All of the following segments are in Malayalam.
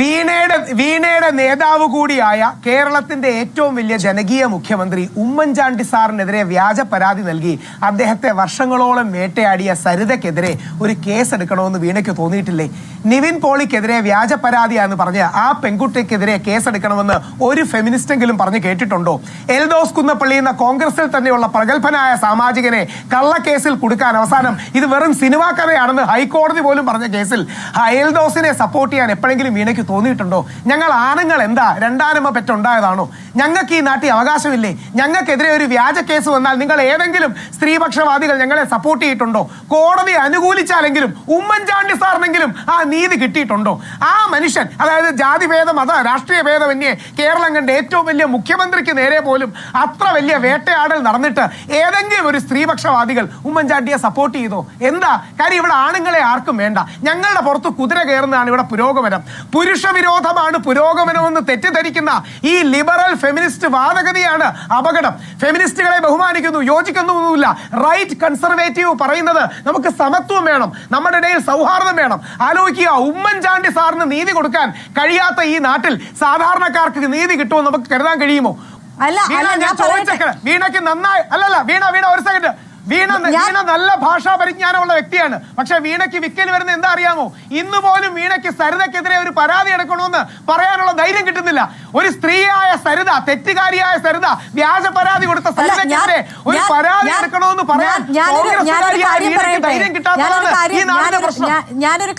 വീണയുടെ നേതാവ് കൂടിയായ കേരളത്തിന്റെ ഏറ്റവും വലിയ ജനകീയ മുഖ്യമന്ത്രി ഉമ്മൻചാണ്ടി സാറിനെതിരെ വ്യാജ പരാതി നൽകി അദ്ദേഹത്തെ വർഷങ്ങളോളം വേട്ടയാടിയ സരിതയ്ക്കെതിരെ ഒരു കേസ് എടുക്കണമെന്ന് വീണയ്ക്ക് തോന്നിയിട്ടില്ലേ? നിവിൻ പോളിക്കെതിരെ വ്യാജ പരാതിയാന്ന് പറഞ്ഞ് ആ പെൺകുട്ടിക്കെതിരെ കേസെടുക്കണമെന്ന് ഒരു ഫെമിനിസ്റ്റെങ്കിലും പറഞ്ഞു കേട്ടിട്ടുണ്ടോ? എൽദോസ് കുന്നപ്പള്ളി എന്ന കോൺഗ്രസിൽ തന്നെയുള്ള പ്രഗത്ഭനായ സാമാജികനെ കള്ളക്കേസിൽ കൊടുക്കാൻ അവസാനം ഇത് വെറും സിനിമാ കഥയാണെന്ന് ഹൈക്കോടതി പോലും പറഞ്ഞ കേസിൽ എൽദോസിനെ സപ്പോർട്ട് ചെയ്യാൻ എപ്പോഴെങ്കിലും വീണയ്ക്ക് തോന്നിയിട്ടുണ്ടോ? ഞങ്ങൾ ആണുങ്ങൾ എന്താ രണ്ടാനമ്മ പെറ്റുണ്ടായതാണോ? ഞങ്ങൾക്ക് ഈ നാട്ടിൽ അവകാശമില്ലേ? ഞങ്ങൾക്കെതിരെ ഒരു വ്യാജ കേസ് വന്നാൽ നിങ്ങൾ ഏതെങ്കിലും സ്ത്രീപക്ഷവാദികൾ ഞങ്ങളെ സപ്പോർട്ട് ചെയ്തിട്ടുണ്ടോ? കോടതി അനുകൂലിച്ചാലെങ്കിലും ഉമ്മൻചാണ്ടി സാറിനെങ്കിലും ആ നീതി കിട്ടിയിട്ടുണ്ടോ? ആ മനുഷ്യൻ, അതായത് ജാതിഭേദം മത രാഷ്ട്രീയ ഭേദമന്യേ കേരളം കണ്ട ഏറ്റവും വലിയ മുഖ്യമന്ത്രിക്ക് നേരെ പോലും അത്ര വലിയ വേട്ടയാടൽ നടന്നിട്ട് ഏതെങ്കിലും ഒരു സ്ത്രീപക്ഷവാദികൾ ഉമ്മൻചാണ്ടിയെ സപ്പോർട്ട് ചെയ്തോ? എന്താ കാര്യം? ഇവിടെ ആണുങ്ങളെ ആർക്കും വേണ്ട. ഞങ്ങളുടെ പുറത്ത് കുതിര കയറുന്നതാണ് ഇവിടെ പുരോഗമനം. പുരുഷ വിരോധമാണ് പുരോഗമനമെന്ന് തെറ്റിദ്ധരിക്കുന്ന ഈ ലിബറൽ ഫെമിനിസ്റ്റ് വാദഗതിയാണ് അപകടം. ഫെമിനിസ്റ്റുകളെ ബഹുമാനിക്കുന്നു, യോജിക്കുന്നൊന്നുമില്ല. റൈറ്റ് കൺസർവേറ്റീവ് പറയുന്നത് നമുക്ക് സമത്വം വേണം, നമ്മുടെ ഇടയിൽ സൗഹാർദ്ദം വേണം. ആലോചിക്കുക, ഉമ്മൻചാണ്ടി സാറിന് നീതി കൊടുക്കാൻ കഴിയാത്ത ഈ നാട്ടിൽ സാധാരണക്കാർക്ക് നീതി കിട്ടുമെന്ന് നമുക്ക് കരുതാൻ കഴിയുമോ? വീണയ്ക്ക് നന്നായി വീണ ഒരു സെക്കൻഡ്. വീണ നല്ല ഭാഷാ പരിജ്ഞാനമുള്ള വ്യക്തിയാണ്. പക്ഷെ വീണയ്ക്ക് വിക്കൽ വരുന്ന എന്താ അറിയാമോ? ഇന്ന് പോലും വീണയ്ക്ക് സരിതയ്ക്കെതിരെ ഒരു പരാതി എടുക്കണമെന്ന് പറയാനുള്ള ധൈര്യം കിട്ടുന്നില്ല. ഒരു സ്ത്രീയായ സരിത, തെറ്റുകാരിയായ സരിത വ്യാജ പരാതി കൊടുത്ത സരിതയ്ക്കെതിരെ ഒരു പരാതി എടുക്കണമെന്ന് പറയാൻ ധൈര്യം കിട്ടാത്തതാണ് ഈ നാടിന്റെ പ്രശ്നം. ഞാനൊരു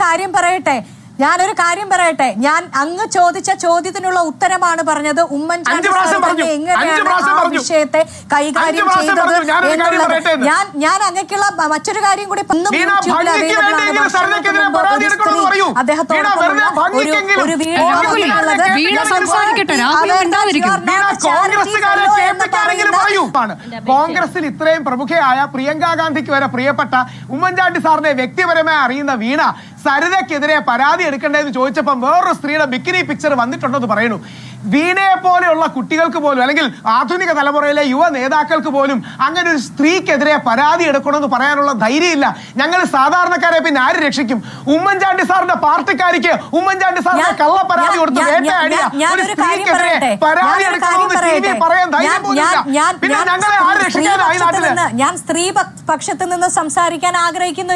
കാര്യം പറയട്ടെ. ഞാൻ അങ്ങ് ചോദിച്ച ചോദ്യത്തിനുള്ള ഉത്തരമാണ് പറഞ്ഞത്. ഉമ്മൻചാണ്ടി എങ്ങനെയാണ് ആ വിഷയത്തെ കൈകാര്യം ചെയ്തത് എന്നുള്ളത്. ഞാൻ അങ്ങക്കുള്ള മറ്റൊരു കാര്യം കൂടി ഒരു കോൺഗ്രസിൽ ഇത്രയും പ്രമുഖയായ പ്രിയങ്കാ ഗാന്ധിക്ക് വരെ പ്രിയപ്പെട്ട ഉമ്മൻചാണ്ടി സാറിനെ വ്യക്തിപരമായി അറിയുന്ന വീണ സരിതയ്ക്കെതിരെ പരാതി എടുക്കണ്ടേന്ന് ചോദിച്ചപ്പോൾ വേറൊരു സ്ത്രീയുടെ ബിക്കിനി പിക്ചർ വന്നിട്ടുണ്ടെന്ന് പറയുന്നു. വീണയെ പോലെയുള്ള കുട്ടികൾക്ക് പോലും, അല്ലെങ്കിൽ ആധുനിക തലമുറയിലെ യുവ നേതാക്കൾക്ക് പോലും അങ്ങനെ ഒരു സ്ത്രീക്കെതിരെ പരാതി എടുക്കണമെന്ന് പറയാനുള്ള ധൈര്യമില്ല. ഞങ്ങൾ സാധാരണക്കാരെ പിന്നെ ആര് രക്ഷിക്കും? ഉമ്മൻചാണ്ടി സാറിന്റെ പാർട്ടിക്കാരിക്ക് ഉമ്മൻചാണ്ടി സാറിന്റെ കള്ള പരാതി കൊടുത്ത് വേട്ടയാടിയ ഒരു സ്ത്രീക്കെതിരെ പരാതി എടുക്കണമെന്ന് പറയാൻ ധൈര്യം പോലുമില്ല. പിന്നെ ഞങ്ങളെ ആര് രക്ഷിക്കാനായി നാട്ടില്? ഞാൻ സ്ത്രീ പക്ഷത്ത് നിന്ന് സംസാരിക്കാൻ ആഗ്രഹിക്കുന്ന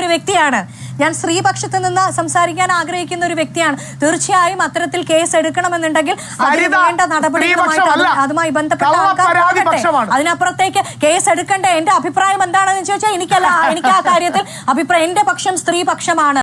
ഒരു വ്യക്തിയാണ്. തീർച്ചയായും അത്തരത്തിൽ കേസ് എടുക്കണമെന്നുണ്ടെങ്കിൽ വേണ്ട നടപടികളുമായിട്ട് അതുമായി ബന്ധപ്പെട്ട അതിനപ്പുറത്തേക്ക് കേസ് എടുക്കേണ്ട എന്റെ അഭിപ്രായം എന്താണെന്ന് ചോദിച്ചാൽ എനിക്ക് ആ കാര്യത്തിൽ അഭിപ്രായം, എന്റെ പക്ഷം സ്ത്രീ പക്ഷമാണ്.